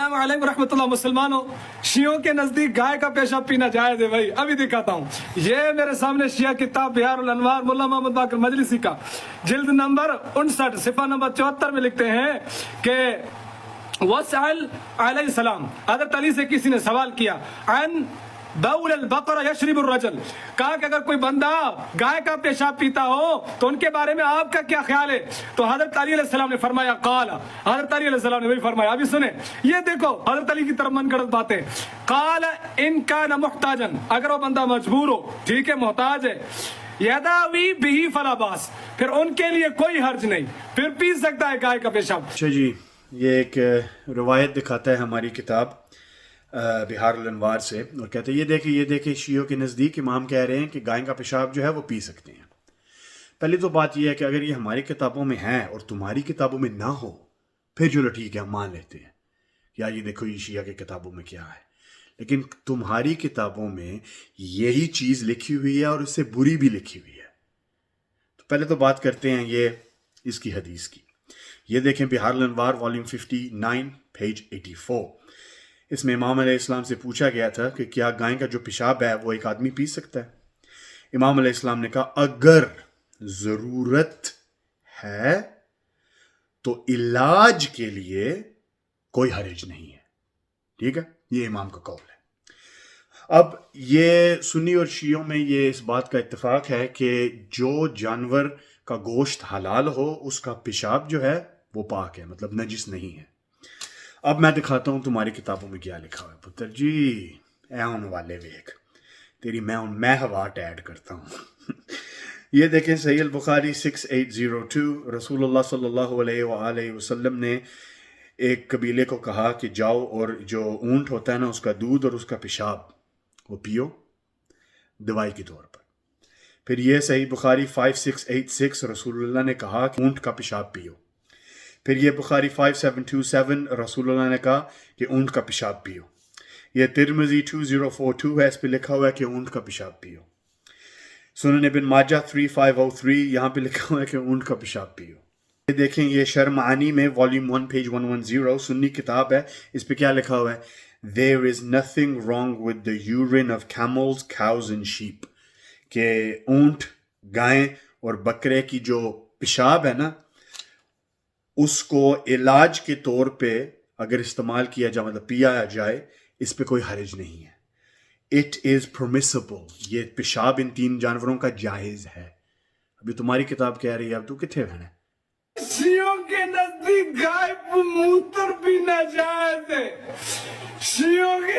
अस्सलाम वालेकुम रहमतुल्लाह। मुसलमानों, शियों के नजदीक गाय का पेशाब पीना जायज है भाई। अभी दिखाता हूँ, ये मेरे सामने शिया किताब बिहारुल अनवार मुल्ला मोहम्मद बाकर मजलिसी का जिल्द नंबर 59 सिफा नंबर 74 में लिखते हैं कि वसाइल अलैहिस्सलाम, हज़रत अली से किसी ने सवाल किया अन बाउल अल-बकरा यशरिबुर रजल, कहा कि अगर कोई बंदा गाय का पेशाब पीता हो तो उनके बारे में आपका क्या ख्याल है? तो हजरत अली अलैहिस्सलाम ने फरमाया काला, हजरत अली अलैहिस्सलाम ने वही फरमाया। अभी सुने, ये देखो हजरत अली की तरफ मनगढ़ंत बातें। काला इन कान मुहताजन, अगर वो बंदा मजबूर हो, ठीक है, मोहताज है, यदावी बिही फलाबास, फिर उनके लिए कोई हर्ज नहीं, फिर पी सकता है गाय का पेशाब। अच्छा जी, ये एक रवायत दिखाता है हमारी किताब बिहारुल अनवार से, और कहते हैं ये देखिए शियों के नज़दीक इमाम कह रहे हैं कि गाय का पेशाब जो है वो पी सकते हैं। पहली तो बात ये है कि अगर ये हमारी किताबों में है और तुम्हारी किताबों में ना हो, फिर चलो ठीक है, हम मान लेते हैं या ये देखो ये शिया की किताबों में क्या है। लेकिन तुम्हारी किताबों में यही चीज़ लिखी हुई है और इससे बुरी भी लिखी हुई है। तो पहले तो बात करते हैं ये इसकी हदीस की। ये देखें बिहारुल अनवार वॉल्यूम 59 पेज 84। इसमें इमाम अलैहिस्सलाम से पूछा गया था कि क्या गाय का जो पेशाब है वो एक आदमी पी सकता है? इमाम अलैहिस्सलाम ने कहा अगर ज़रूरत है तो इलाज के लिए कोई हर्ज नहीं है। ठीक है, ये इमाम का कौल है। अब ये सुन्नी और शियों में ये इस बात का इत्तेफाक है कि जो जानवर का गोश्त हलाल हो उसका पेशाब जो है वो पाक है, मतलब नजिस नहीं है। अब मैं दिखाता हूँ तुम्हारी किताबों में क्या लिखा हुआ है। पुत्र जी ऐन वाले वेख तेरी मैं हवाट ऐड करता हूँ। ये देखें सही अल बुखारी 6802, रसूलुल्लाह सल्लल्लाहु अलैहि वसल्लम ने एक कबीले को कहा कि जाओ और जो ऊंट होता है ना उसका दूध और उसका पेशाब वो पियो दवाई के तौर पर। फिर ये सही बुखारी 5686, रसूलुल्लाह ने कहा कि ऊंट का पेशाब पियो। फिर ये बुखारी 5727, रसूलुल्लाह ने कहा कि ऊंट का पेशाब पियो। ये तिरमिज़ी 2042 है, इस पे लिखा हुआ है कि ऊंट का पेशाब पियो। सुनन इब्न माजा 3503, यहाँ पे लिखा हुआ है कि ऊंट का पेशाब पियो। ये देखें, ये शर्मानी में वॉल्यूम 1 पेज 110 सुन्नी किताब है, इस पे क्या लिखा हुआ है? There is nothing wrong with the urine of camels, cows and sheep, कि ऊंट, गाय और बकरे की जो पेशाब है ना उसको इलाज के तौर पे अगर इस्तेमाल किया जाए, मतलब पिया जाए, इस पे कोई हर्ज नहीं है। इट इज़ परमिसिबल, ये पेशाब इन तीन जानवरों का जायज़ है। अभी तुम्हारी किताब कह रही है, अब तू कितने बहने? शियों के नजदीक गाय मूत्र पीना जायज है। शियों के